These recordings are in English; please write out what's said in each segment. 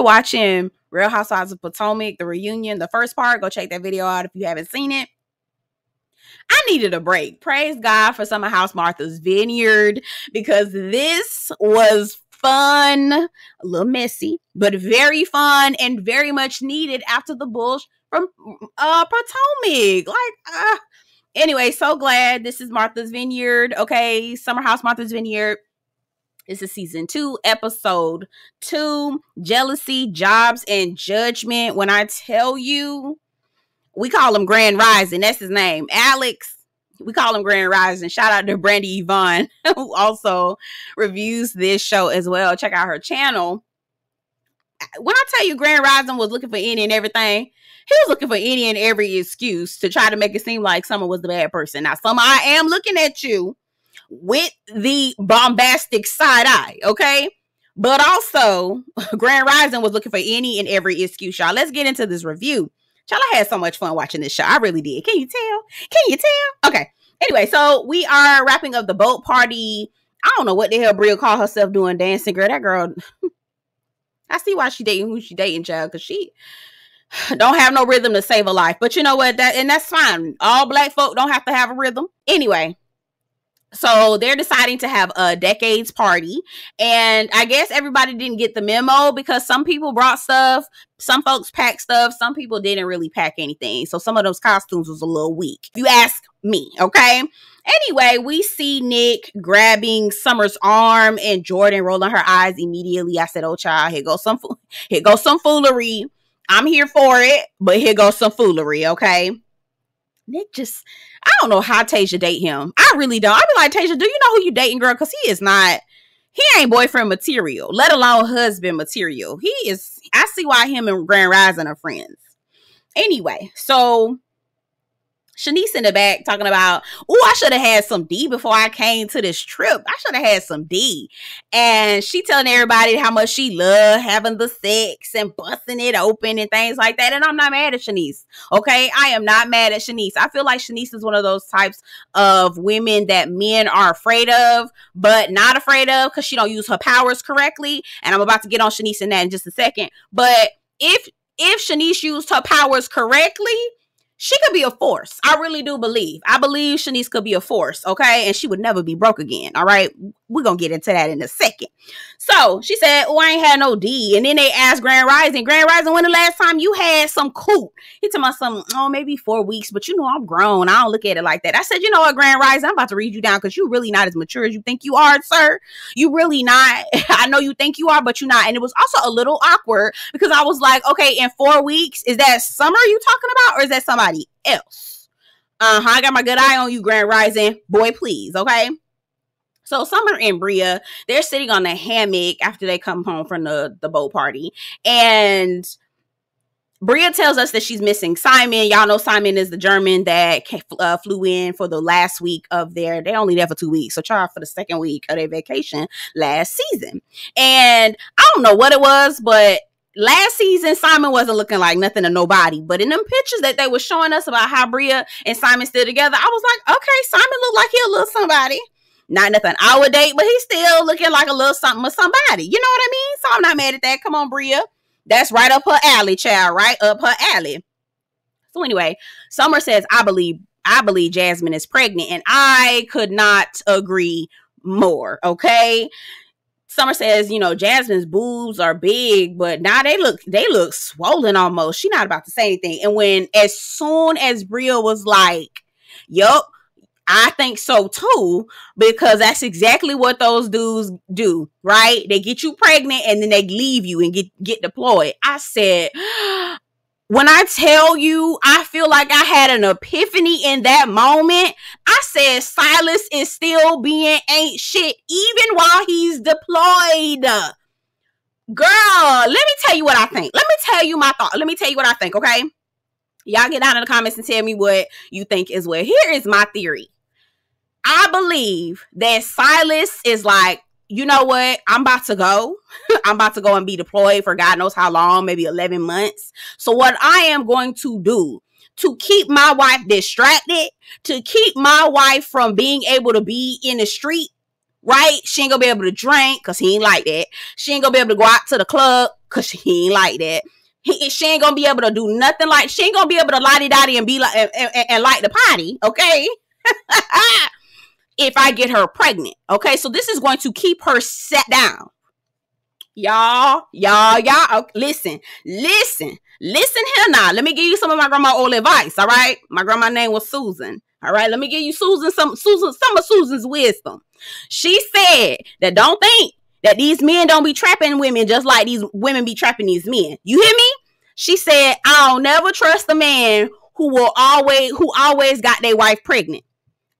watching Real Housewives of Potomac, the reunion, the first part. Go check that video out if you haven't seen it. I needed a break. Praise God for Summer House Martha's Vineyard, because this was fun, a little messy, but very fun and very much needed after the bullshit from Potomac. Anyway, so glad this is Martha's Vineyard. Okay, Summer House Martha's Vineyard. This is season 2, episode 2, Jealousy, Jobs, and Judgment. When I tell you, we call him Grand Rising. That's his name. Alex. We call him Grand Rising. Shout out to Brandy Yvonne, who also reviews this show as well. Check out her channel. When I tell you Grand Rising was looking for any and everything, he was looking for any and every excuse to try to make it seem like Summer was the bad person. Now, Summer, I am looking at you with the bombastic side eye, okay? But also, Grand Rising was looking for any and every excuse, y'all. Let's get into this review. Y'all, I had so much fun watching this show. I really did. Can you tell? Can you tell? Okay. Anyway, so we are wrapping up the boat party. I don't know what the hell Bria called herself doing dancing, girl. That girl, I see why she dating who she dating, child, because she don't have no rhythm to save a life. But you know what? That's fine. All black folk don't have to have a rhythm. Anyway. So they're deciding to have a decades party, and I guess everybody didn't get the memo because some people brought stuff, some folks packed stuff, some people didn't really pack anything. So some of those costumes was a little weak, if you ask me, okay? Anyway, we see Nick grabbing Summer's arm and Jordan rolling her eyes immediately. I said, oh child, here goes some foolery. I'm here for it, but here goes some foolery, okay? Nick just, I don't know how Tasia date him. I really don't. I be like, Tasia, do you know who you dating, girl? Because he ain't boyfriend material, let alone husband material. I see why him and Grand Rising are friends. Anyway, so Shanice in the back talking about, oh, I should have had some D before I came to this trip. I should have had some D. And she telling everybody how much she loved having the sex and busting it open and things like that. And I'm not mad at Shanice. Okay, I am not mad at Shanice. I feel like Shanice is one of those types of women that men are afraid of, but not afraid of because she don't use her powers correctly. And I'm about to get on Shanice in that in just a second. But if Shanice used her powers correctly, she could be a force. I really do believe. I believe Shanice could be a force, okay? And she would never be broke again, all right? We're going to get into that in a second. So she said, oh, I ain't had no D. And then they asked Grand Rising, when the last time you had some coot? He told me something, maybe 4 weeks, but you know, I'm grown. I don't look at it like that. I said, you know what, Grand Rising, I'm about to read you down because you're really not as mature as you think you are, sir. You really not. I know you think you are, but you're not. And it was also a little awkward because I was like, okay, in 4 weeks, is that Summer you talking about or is that somebody else? I got my good eye on you, Grand Rising. Boy, please, okay? So Summer and Bria, they're sitting on the hammock after they come home from the boat party. And Bria tells us that she's missing Simon. Y'all know Simon is the German that flew in for the last week of they only there for 2 weeks. So try for the second week of their vacation last season. And I don't know what it was, but last season, Simon wasn't looking like nothing to nobody. But in them pictures that they were showing us about how Bria and Simon stood together, I was like, okay, Simon looked like he a little somebody. Not nothing I would date, but he's still looking like a little something or somebody. You know what I mean? So I'm not mad at that. Come on, Bria. That's right up her alley, child. Right up her alley. So anyway, Summer says, I believe Jasmine is pregnant. And I could not agree more. Okay. Summer says, you know, Jasmine's boobs are big, but now they look swollen almost. She's not about to say anything. And as soon as Bria was like, yup, I think so too, because that's exactly what those dudes do, right? They get you pregnant and then they leave you and get deployed. I said, when I tell you, I feel like I had an epiphany in that moment. I said, Silas is still being ain't shit even while he's deployed. Girl, let me tell you what I think. Let me tell you my thought. Let me tell you what I think, okay? Y'all get down in the comments and tell me what you think as well. Here is my theory. I believe that Silas is like, you know what? I'm about to go. I'm about to go and be deployed for God knows how long, maybe 11 months. So what I am going to do to keep my wife distracted, to keep my wife from being able to be in the street, right? She ain't gonna be able to drink because he ain't like that. She ain't gonna be able to go out to the club. because she ain't like that. She ain't gonna be able to do nothing like, she ain't gonna be able to lottie-dottie and be like, and light the potty, okay? If I get her pregnant, okay? So this is going to keep her set down. Y'all, listen here now. Let me give you some of my grandma old advice, all right? My grandma name was Susan, all right? Let me give you some of Susan's wisdom. She said that don't think that these men don't be trapping women just like these women be trapping these men. You hear me? She said, I'll never trust a man who always got their wife pregnant.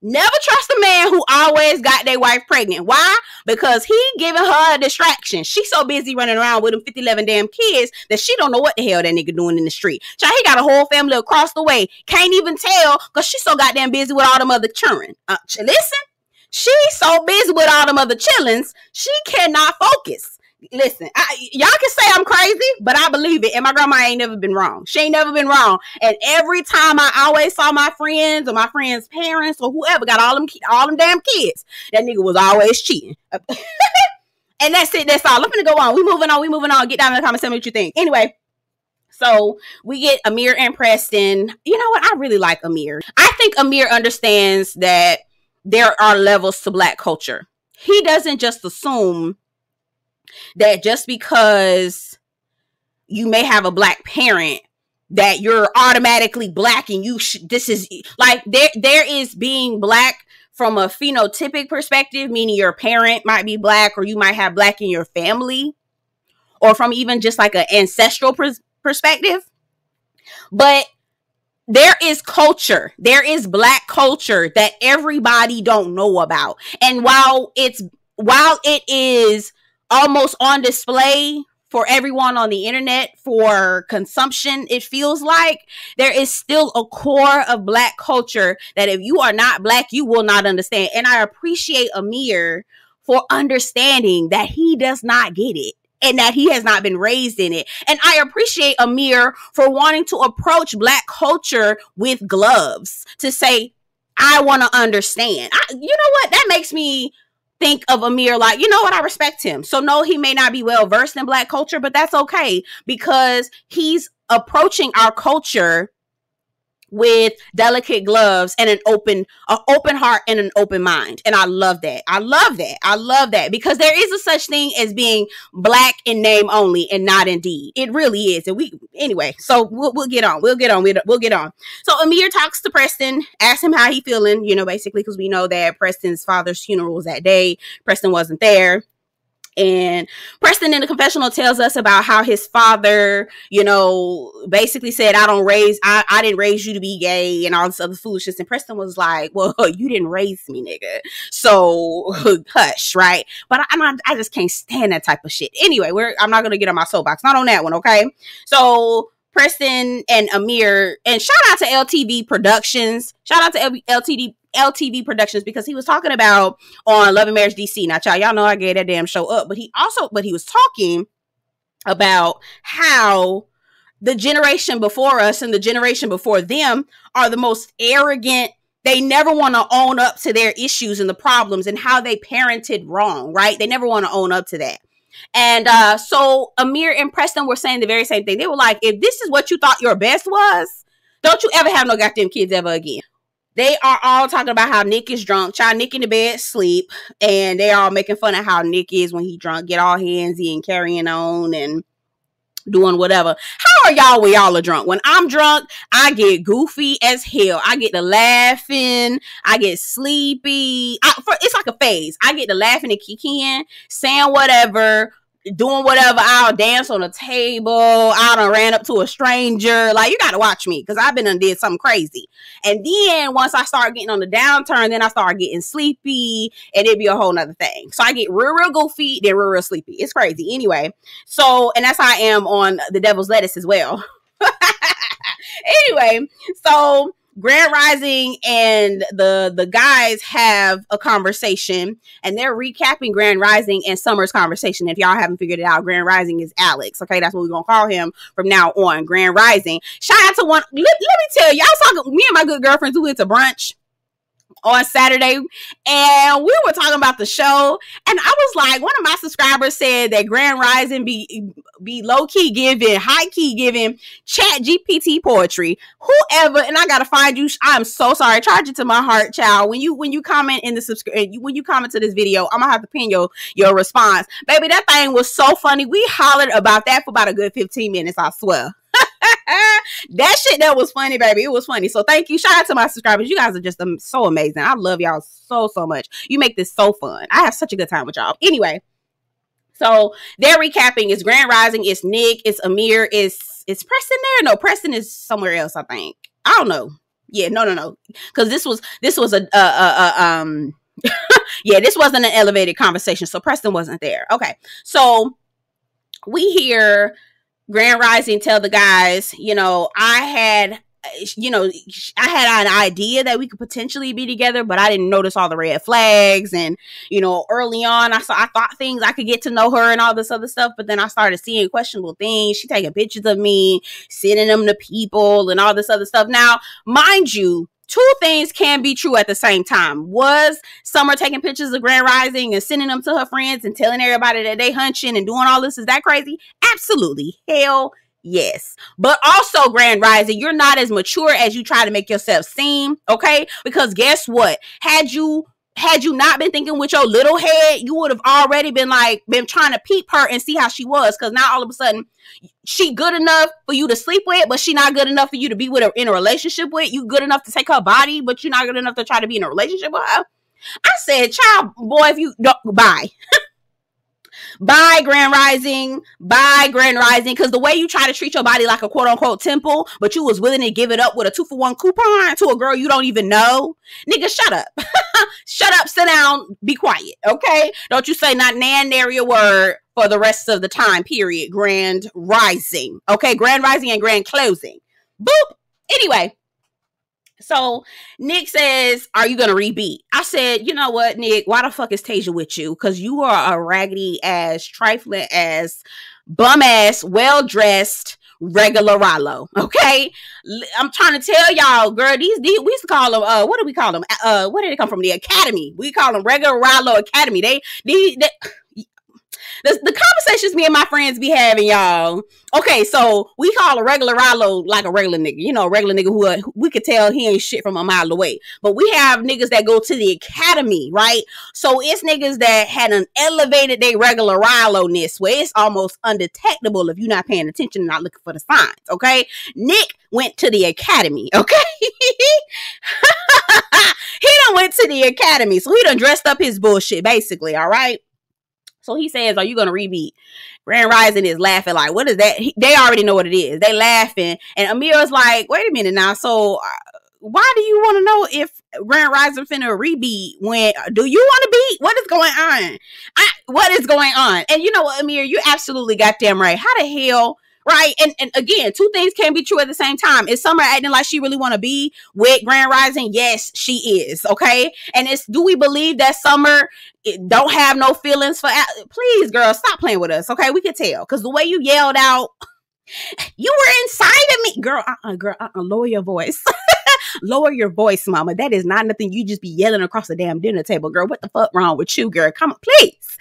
Never trust a man who always got their wife pregnant. Why? Because he giving her a distraction. She's so busy running around with them 11 damn kids that she don't know what the hell that nigga doing in the street. Child, he got a whole family across the way. Can't even tell because she's so goddamn busy with all them other children. Listen, she's so busy with all them other chillins, she cannot focus. Listen, y'all can say I'm crazy, but I believe it. And my grandma ain't never been wrong. She ain't never been wrong. And every time I always saw my friends or my friends' parents or whoever got all them damn kids, that nigga was always cheating. And that's it. That's all. I'm gonna go on. We moving on. Get down in the comments. Tell me what you think. Anyway, so we get Amir and Preston. You know what? I really like Amir. I think Amir understands that there are levels to Black culture. He doesn't just assume that just because you may have a Black parent that you're automatically Black and this is like there is being Black from a phenotypic perspective, meaning your parent might be Black or you might have Black in your family, or from even just like an ancestral perspective. But there is culture, there is Black culture that everybody don't know about. And while it is almost on display for everyone on the internet for consumption, it feels like there is still a core of Black culture that if you are not Black, you will not understand. And I appreciate Amir for understanding that he does not get it and that he has not been raised in it. And I appreciate Amir for wanting to approach Black culture with gloves to say, I want to understand. You know what? That makes me think of Amir like, you know what, I respect him. So no, he may not be well versed in Black culture, but that's okay because he's approaching our culture with delicate gloves and an open heart and an open mind. And I love that. I love that because there is a such thing as being Black in name only and not in deed. It really is. And anyway, so we'll get on. We'll get on. So Amir talks to Preston, asks him how he feeling, basically, because we know that Preston's father's funeral was that day. Preston wasn't there. And Preston in the confessional tells us about how his father, basically said, I didn't raise you to be gay and all this other foolishness. And Preston was like, well, you didn't raise me, nigga. So hush, right? But I just can't stand that type of shit. Anyway, I'm not going to get on my soapbox. Not on that one, okay? So Preston and Amir, and shout out to LTV Productions. Shout out to LTV Productions because he was talking about on Love and Marriage DC. Now, y'all know I gave that damn show up, but he was talking about how the generation before us and the generation before them are the most arrogant. They never want to own up to their issues and the problems and how they parented wrong, right? They never want to own up to that. And so Amir and Preston were saying the very same thing. They were like, if this is what you thought your best was, don't you ever have no goddamn kids ever again. They are all talking about how Nick is drunk. Child, Nick in the bed sleep. And they all making fun of how Nick is when he drunk. Get all handsy and carrying on and doing whatever. How are y'all when y'all are drunk? When I'm drunk, I get goofy as hell. I get to laughing. I get sleepy. It's like a phase. I get to laughing and kicking, saying whatever, doing whatever. I'll dance on a table. I done ran up to a stranger. Like, you gotta watch me because I've been and did something crazy. And then once I start getting on the downturn, then I start getting sleepy and it'd be a whole nother thing. So I get real goofy, then real sleepy. It's crazy. Anyway, so, and that's how I am on The Devil's Lettuce as well. Anyway, so Grand Rising and the guys have a conversation and they're recapping Grand Rising and Summer's conversation. If y'all haven't figured it out, Grand Rising is Alex. Okay, that's what we're gonna call him from now on. Grand Rising. Shout out to one. Let me tell you, I was talking. Me and my good girlfriends who went to brunch. on Saturday, and we were talking about the show, and I was like, one of my subscribers said that Grand Rising be low-key giving, high-key giving Chat GPT poetry. Whoever, and I gotta find you. I'm so sorry. Charge it to my heart, child. When you comment in the when you comment to this video, I'm gonna have to pin your response. Baby, that thing was so funny. We hollered about that for about a good 15 minutes, I swear. That shit, that was funny, baby. It was funny. So thank you. Shout out to my subscribers. You guys are just so amazing. I love y'all so much. You make this so fun. I have such a good time with y'all. Anyway, so they're recapping. It's Grand Rising. It's Nick. It's Amir. It's Preston there? No, Preston is somewhere else, I think. I don't know. Yeah, no. Because this was a yeah, this wasn't an elevated conversation. So Preston wasn't there. Okay. So we hear Grand Rising tell the guys, I had an idea that we could potentially be together, but I didn't notice all the red flags. And, early on, I thought things, I could get to know her and all this other stuff. But then I started seeing questionable things. She taking pictures of me, sending them to people and all this other stuff. Now, mind you, two things can be true at the same time. Was Summer taking pictures of Grand Rising and sending them to her friends and telling everybody that they hunching and doing all this? Is that crazy? Absolutely. Hell yes. But also, Grand Rising, you're not as mature as you try to make yourself seem, okay? Because guess what? Had you not been thinking with your little head, you would have already been trying to peep her and see how she was. Because now all of a sudden, she good enough for you to sleep with, but she not good enough for you to be with her in a relationship with. You good enough to take her body, but you're not good enough to try to be in a relationship with her. I said, child, boy, if you don't, bye. Bye, Grand Rising. Bye, Grand Rising. Because the way you try to treat your body like a quote-unquote temple, but you was willing to give it up with a 2-for-1 coupon to a girl you don't even know. Nigga, shut up. Shut up, sit down, be quiet, okay? Don't you say not nan nary a word for the rest of the time, period. Grand Rising, okay? Grand Rising and Grand Closing. Boop. Anyway. So Nick says, are you going to rebeat? I said, you know what, Nick, why the fuck is Tasia with you? Because you are a raggedy ass, trifling ass, bum ass, well-dressed, regular Rollo. Okay. I'm trying to tell y'all, girl, these we used to call them, what do we call them? Where did they come from? The Academy. We call them regular Rollo Academy. The conversations me and my friends be having, y'all. Okay, so we call a regular Rollo like a regular nigga. A regular nigga who we could tell he ain't shit from a mile away. But we have niggas that go to the academy, right? So it's niggas that had an elevated their regular Rollo-ness where it's almost undetectable if you're not paying attention and not looking for the signs, okay? Nick went to the academy, okay? He done went to the academy, so he done dressed up his bullshit, basically, all right? So he says, are you going to rebeat? Grand Rising is laughing like, what is that? They already know what it is. They laughing. And Amir's like, wait a minute now. So why do you want to know if Grand Rising finna rebeat when, do you want to beat? What is going on? What is going on? And you know what, Amir, you absolutely goddamn right. How the hell? Right. And again, two things can be true at the same time. Is Summer acting like she really want to be with Grand Rising? Yes, she is. OK. And do we believe that Summer don't have no feelings for? Please, girl, stop playing with us. OK, we can tell because the way you yelled out, you were inside of me. Girl, lower your voice. Lower your voice, mama. That is not nothing you just be yelling across the damn dinner table, girl. What the fuck wrong with you, girl? Come on, please.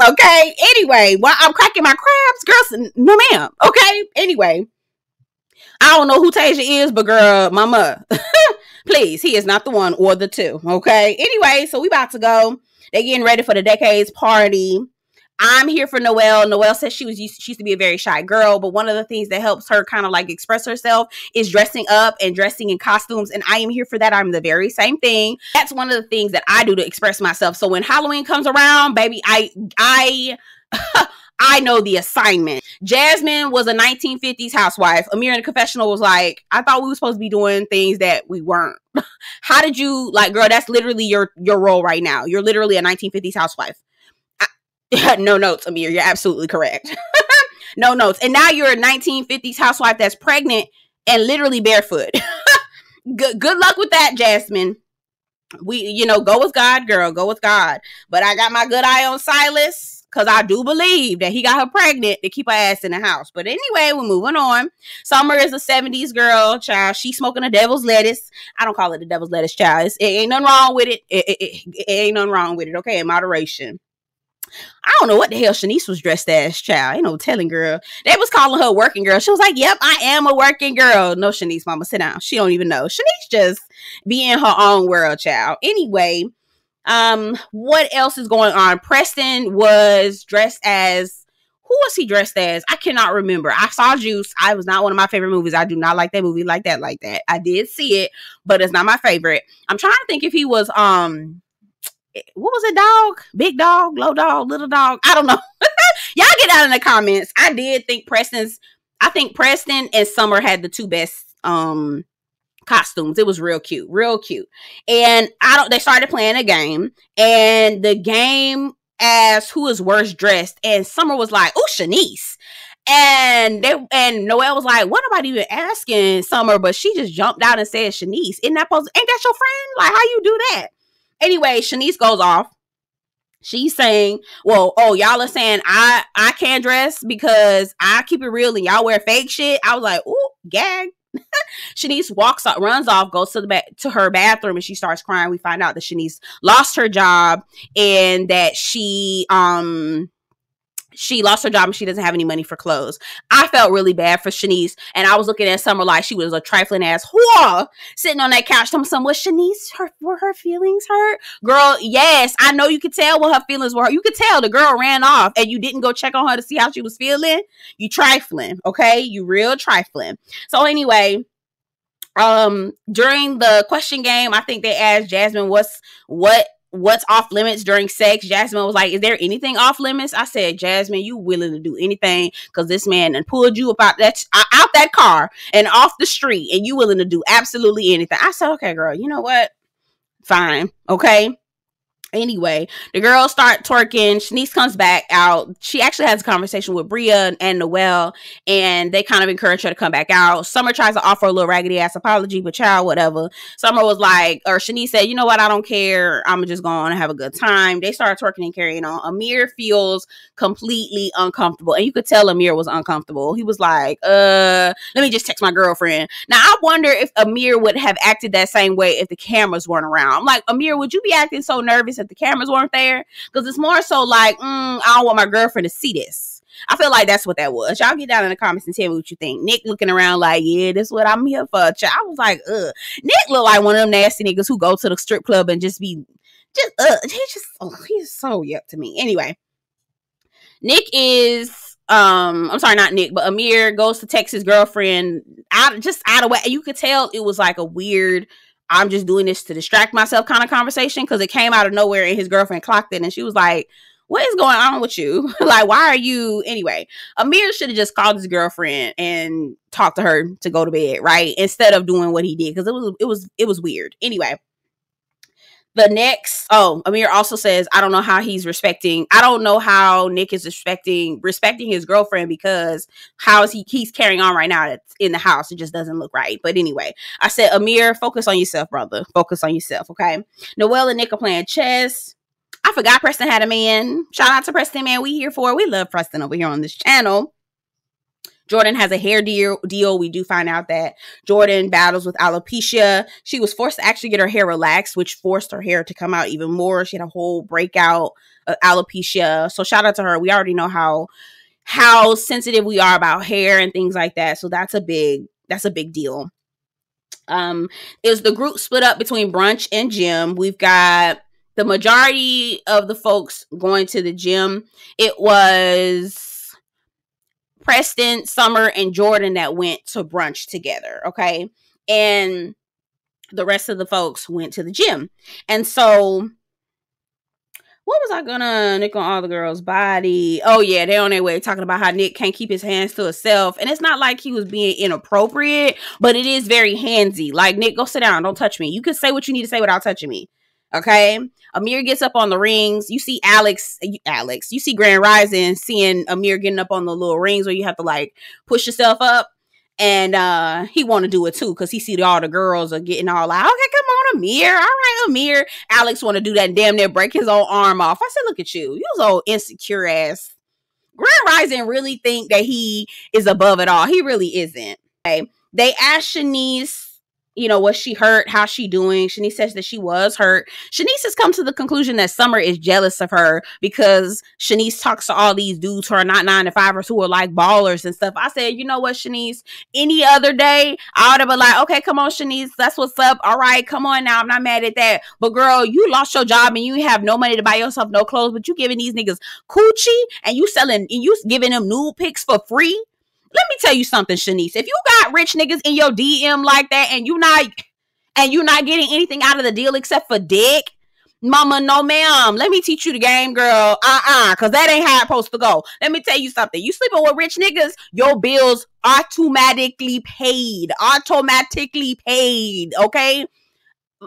Okay. Anyway, while I'm cracking my crabs, girl, no ma'am. Okay. Anyway, I don't know who Tasia is, but girl, mama, please, he is not the one or the two. Okay. Anyway, so we about to go. They're getting ready for the Decades party. I'm here for Noelle. Noelle says she used to be a very shy girl, but one of the things that helps her kind of like express herself is dressing up and dressing in costumes. And I am here for that. I'm the very same thing. That's one of the things that I do to express myself. So when Halloween comes around, baby, I know the assignment. Jasmine was a 1950s housewife. Amir in the confessional was like, I thought we were supposed to be doing things that we weren't. How did you, like, girl, that's literally your role right now. You're literally a 1950s housewife. No notes, Amir. You're absolutely correct. No notes. And now you're a 1950s housewife that's pregnant and literally barefoot. Good luck with that, Jasmine. Go with God, girl. Go with God. But I got my good eye on Silas. because I do believe that he got her pregnant to keep her ass in the house. But anyway, we're moving on. Summer is a 70s girl, child. She's smoking a devil's lettuce. I don't call it the devil's lettuce, child. It ain't nothing wrong with it. It ain't nothing wrong with it, okay? In moderation. I don't know what the hell Shanice was dressed as, child. Ain't no telling, girl. They was calling her a working girl. She was like, yep, I am a working girl. No, Shanice, mama, sit down. She don't even know. Shanice just be in her own world, child. Anyway, what else is going on? Preston was dressed as, who was he dressed as? I cannot remember. I saw Juice. I was not one of my favorite movies. I do not like that movie like that. I did see it, but it's not my favorite. I'm trying to think if he was, what was it, dog? Big dog, low dog, little dog? I don't know. Y'all get out in the comments. I think Preston and Summer had the two best costumes. It was real cute. And they started playing a game, and the game asked who is worst dressed, and Summer was like, oh, Shanice. And Noelle was like, what am I even asking Summer? But she just jumped out and said Shanice. Ain't that your friend? Like, how you do that? Anyway, Shanice goes off. She's saying, y'all are saying I can't dress because I keep it real and y'all wear fake shit. I was like, ooh, gag. Shanice runs off, goes to her bathroom, and she starts crying. We find out that Shanice lost her job and that she lost her job and she doesn't have any money for clothes. I felt really bad for Shanice, and I was looking at Summer like she was a trifling ass whore sitting on that couch. Was Shanice were her feelings hurt? Girl, yes, I know you could tell what her feelings were. You could tell the girl ran off and you didn't go check on her to see how she was feeling. You trifling, okay? You real trifling. So anyway, during the question game, I think they asked Jasmine what's off limits during sex. Jasmine was like, is there anything off limits? I said, Jasmine, you willing to do anything because this man done pulled you out that car and off the street, and you willing to do absolutely anything. I said, okay, girl, you know what? Fine. Okay. Anyway, the girls start twerking. Shanice comes back out. She actually has a conversation with Bria and Noelle, and they kind of encourage her to come back out. Summer tries to offer a little raggedy ass apology, but child, whatever. Summer was like, or Shanice said, you know what? I don't care. I'm just going to have a good time. They started twerking and carrying on. Amir feels completely uncomfortable, and you could tell Amir was uncomfortable. He was like, let me just text my girlfriend. Now, I wonder if Amir would have acted that same way if the cameras weren't around. I'm like, Amir, would you be acting so nervous if the cameras weren't there? Because it's more so like, I don't want my girlfriend to see this. I feel like that's what that was. Y'all get down in the comments and tell me what you think. Nick looking around like, yeah, this is what I'm here for. I was like, Nick looked like one of them nasty niggas who go to the strip club and he's so yuck to me. Anyway, Nick is I'm sorry, not Nick, but Amir goes to text his girlfriend out of way. You could tell it was like a weird, I'm just doing this to distract myself kind of conversation, because it came out of nowhere and his girlfriend clocked it and she was like, what is going on with you? Like, why are you? Anyway, Amir should have just called his girlfriend and talked to her to go to bed, right? Instead of doing what he did, because it was weird. Anyway, Amir also says, I don't know how Nick is respecting his girlfriend, because how is he's carrying on right now in the house. It just doesn't look right. But anyway, I said, Amir, focus on yourself, brother. Focus on yourself, okay? Noelle and Nick are playing chess. I forgot Preston had a man. Shout out to Preston, man. We love Preston over here on this channel. Jordan has a hair deal. We do find out that Jordan battles with alopecia. She was forced to actually get her hair relaxed, which forced her hair to come out even more. She had a whole breakout of alopecia. So shout out to her. We already know how sensitive we are about hair and things like that. So that's a big deal. Is the group split up between brunch and gym? We've got the majority of the folks going to the gym. It was Preston, Summer, and Jordan that went to brunch together, okay? And the rest of the folks went to the gym. And so, what was I gonna Nick on all the girls' body? Oh yeah, they're on their way talking about how Nick can't keep his hands to himself. And it's not like he was being inappropriate, but it is very handsy. Like, Nick, go sit down, don't touch me. You can say what you need to say without touching me, okay? Amir gets up on the rings. You see you see Grand Rising seeing Amir getting up on the little rings where you have to like push yourself up. And he want to do it too because he see all the girls are getting all like, okay, come on, Amir. All right, Amir. Alex want to do that and damn near break his own arm off. I said, look at you. You so insecure ass. Grand Rising really think that he is above it all. He really isn't. Okay. They asked Shanice, was she hurt? How's she doing? Shanice says that she was hurt. Shanice has come to the conclusion that Summer is jealous of her because Shanice talks to all these dudes who are not 9-to-5ers who are like ballers and stuff. I said, you know what, Shanice? Any other day, I would have been like, okay, come on, Shanice. That's what's up. All right, come on now. I'm not mad at that. But girl, you lost your job and you have no money to buy yourself no clothes, but you giving these niggas coochie and you giving them nude pics for free. Let me tell you something, Shanice. If you got rich niggas in your DM like that and you're not getting anything out of the deal except for dick, mama, no ma'am. Let me teach you the game, girl. Because that ain't how it's supposed to go. Let me tell you something. You sleeping with rich niggas, your bills automatically paid. Okay?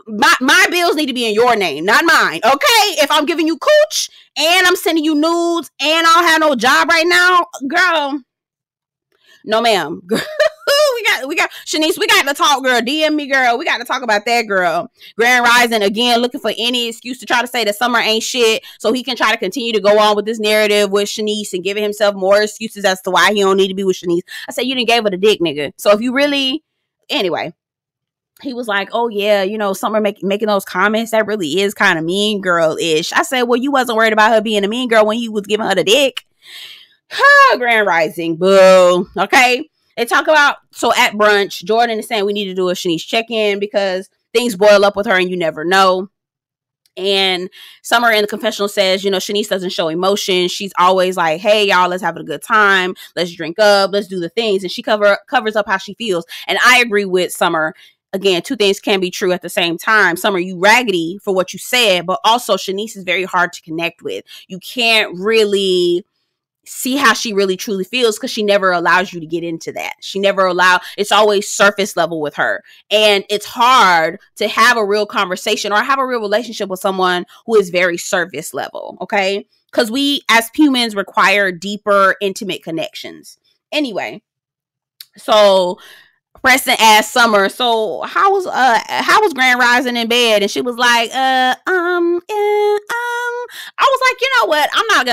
My bills need to be in your name, not mine. Okay? If I'm giving you cooch and I'm sending you nudes and I don't have no job right now, girl. No, ma'am. we got Shanice. We got to talk, girl. DM me, girl. We got to talk about that, girl. Grand Rising again, looking for any excuse to try to say that Summer ain't shit, so he can try to continue to go on with this narrative with Shanice and giving himself more excuses as to why he don't need to be with Shanice. I said, you didn't gave her the dick, nigga. So if you really, anyway. He was like, oh yeah, Summer making those comments, that really is kind of mean girl-ish. I said, well, you wasn't worried about her being a mean girl when you was giving her the dick. Grand Rising, boo. Okay, they talk about, so at brunch, Jordan is saying we need to do a Shanice check-in because things boil up with her and you never know. And Summer in the confessional says, Shanice doesn't show emotion. She's always like, hey, y'all, let's have a good time. Let's drink up. Let's do the things. And she covers up how she feels. And I agree with Summer. Again, two things can be true at the same time. Summer, you raggedy for what you said, but also Shanice is very hard to connect with. You can't really see how she really truly feels because she never allows you to get into that. It's always surface level with her. And it's hard to have a real conversation or have a real relationship with someone who is very surface level, okay? Because we as humans require deeper, intimate connections. Anyway, so Preston asked Summer, so how was Grand Rising in bed? And she was like, I was like, you know what? I'm not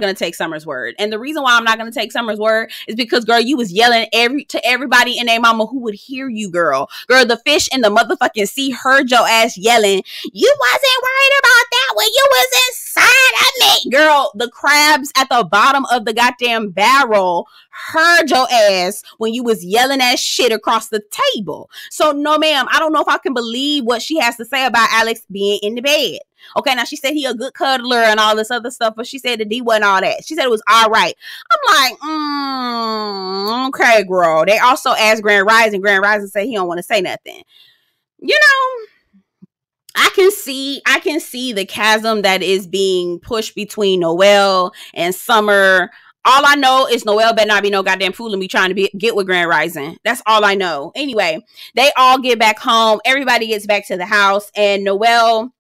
gonna take Summer's word. And the reason why I'm not gonna take Summer's word is because, girl, you was yelling to everybody and their mama who would hear you, girl. Girl, the fish in the motherfucking sea heard your ass yelling. You wasn't worried about that when you was inside of me. Girl, the crabs at the bottom of the goddamn barrel heard your ass when you was yelling that shit across the table. So no, ma'am, I don't know if I can believe what she has to say about Alex being in the bed. Okay, now she said he a good cuddler and all this other stuff, but she said the D wasn't all that. She said it was all right. I'm like, okay, girl. They also asked Grand Rising. Grand Rising said he don't want to say nothing. I can see the chasm that is being pushed between Noelle and Summer. All I know is Noelle better not be no goddamn fooling me trying to get with Grand Rising. That's all I know. Anyway, they all get back home. Everybody gets back to the house, and Noelle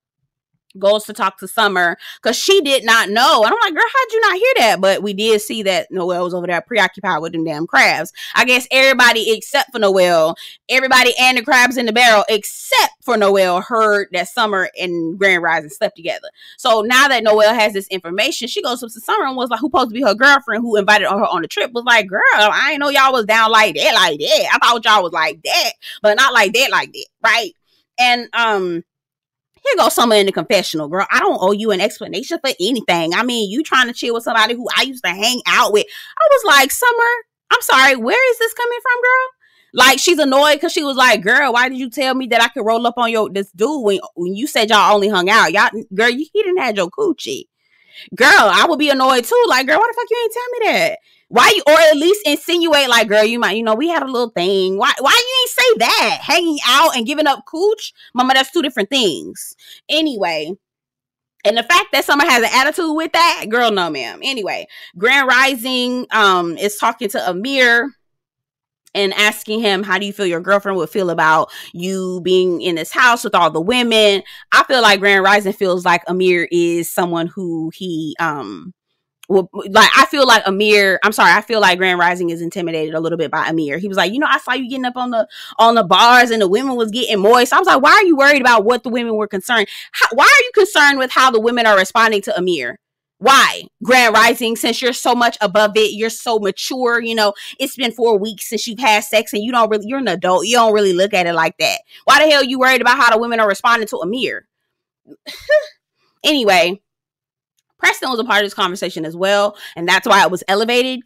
goes to talk to Summer because she did not know. And I'm like, girl, how'd you not hear that? But we did see that Noelle was over there preoccupied with them damn crabs. I guess everybody except for Noelle, everybody and the crabs in the barrel except for Noelle heard that Summer and Grand Rising slept together. So now that Noelle has this information, she goes up to Summer and was like, who's supposed to be her girlfriend who invited her on the trip, was like, girl, I ain't know y'all was down like that. I thought y'all was like that, but not like that, right? And here goes Summer in the confessional, girl. I don't owe you an explanation for anything. I mean, you trying to chill with somebody who I used to hang out with. I was like, Summer, I'm sorry, where is this coming from, girl? Like, she's annoyed because she was like, girl, why did you tell me that I could roll up on this dude when you said y'all only hung out? Girl, he didn't have your coochie. Girl, I would be annoyed too. Like, girl, why the fuck you ain't tell me that? Why you, or at least insinuate like, girl, you might, we had a little thing. Why you ain't say that? Hanging out and giving up cooch? Mama, that's two different things. Anyway, and the fact that Summer has an attitude with that, girl, no, ma'am. Anyway, Grand Rising is talking to Amir and asking him, how do you feel your girlfriend would feel about you being in this house with all the women? I feel like Grand Rising feels like Amir is someone who he like, I feel like I feel like Grand Rising is intimidated a little bit by Amir. He was like, I saw you getting up on the bars and the women was getting moist. I was like, why are you worried about what the women were concerned? Why are you concerned with how the women are responding to Amir? Why? Grand Rising, since you're so much above it, you're so mature, it's been 4 weeks since you've had sex and you're an adult. You don't really look at it like that. Why the hell are you worried about how the women are responding to Amir? Anyway, Preston was a part of this conversation as well, and that's why it was elevated.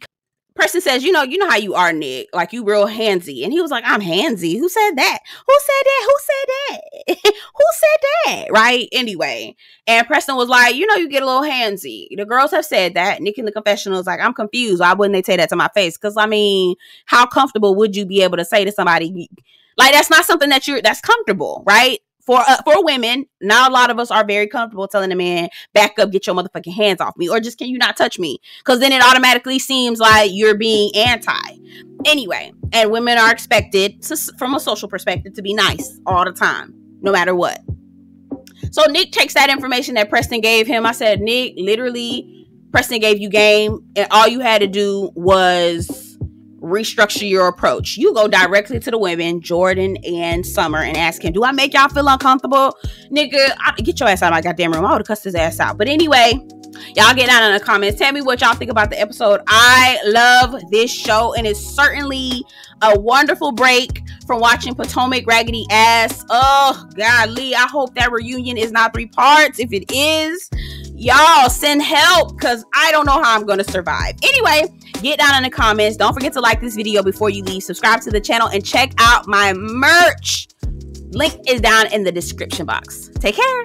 Preston says, you know how you are, Nick. Like, you real handsy. And he was like, I'm handsy. Who said that? Who said that? Who said that? Who said that? Right? Anyway. And Preston was like, you get a little handsy. The girls have said that. Nick in the confessional was like, I'm confused. Why wouldn't they say that to my face? Because, I mean, how comfortable would you be able to say to somebody? Like, that's not something that's comfortable, right? For women, not a lot of us are very comfortable telling a man, back up, get your motherfucking hands off me, or just, can you not touch me? Because then it automatically seems like you're being anti. Anyway, and women are expected to, from a social perspective, to be nice all the time, no matter what. So Nick takes that information that Preston gave him. I said, Nick, literally, Preston gave you game, and all you had to do was restructure your approach. You go directly to the women, Jordan and Summer, and ask him, do I make y'all feel uncomfortable? Nigga, get your ass out of my goddamn room. I would have cussed his ass out. But anyway, y'all get down in the comments. Tell me what y'all think about the episode. I love this show, and it's certainly a wonderful break from watching Potomac Raggedy Ass. Oh, golly. I hope that reunion is not 3 parts. If it is, y'all send help, because I don't know how I'm going to survive. Anyway, get down in the comments. Don't forget to like this video before you leave. Subscribe to the channel and check out my merch. Link is down in the description box. Take care.